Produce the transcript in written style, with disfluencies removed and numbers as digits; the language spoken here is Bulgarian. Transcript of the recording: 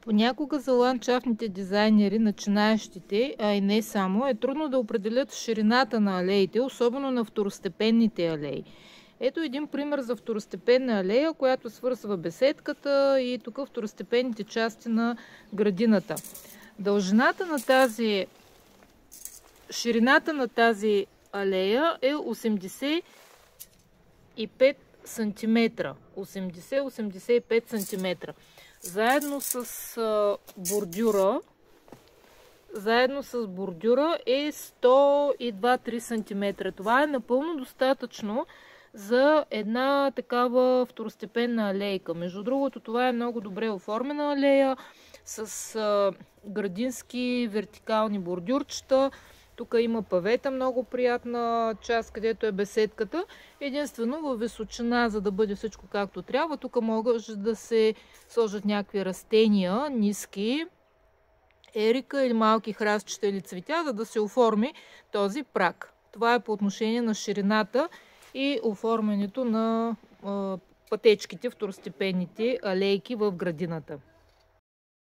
Понякога за ландшафтните дизайнери, начинаещите, а и не само, е трудно да определят ширината на алеите, особено на второстепенните алеи. Ето един пример за второстепенна алея, която свързва беседката и тук второстепенните части на градината. Ширината на тази алея е 85 см. 80-85 см. Заедно с бордюра е 102-3 см. Това е напълно достатъчно за една такава второстепенна алейка. Между другото, това е много добре оформена алея с градински вертикални бордюрчета. Тук има павета, много приятна част, където е беседката. Единствено във височина, за да бъде всичко както трябва, тук могат да се сложат някакви растения, ниски, ерика или малки храстчета или цветя, за да се оформи този праг. Това е по отношение на ширината и оформянето на пътечките, второстепенните алейки в градината.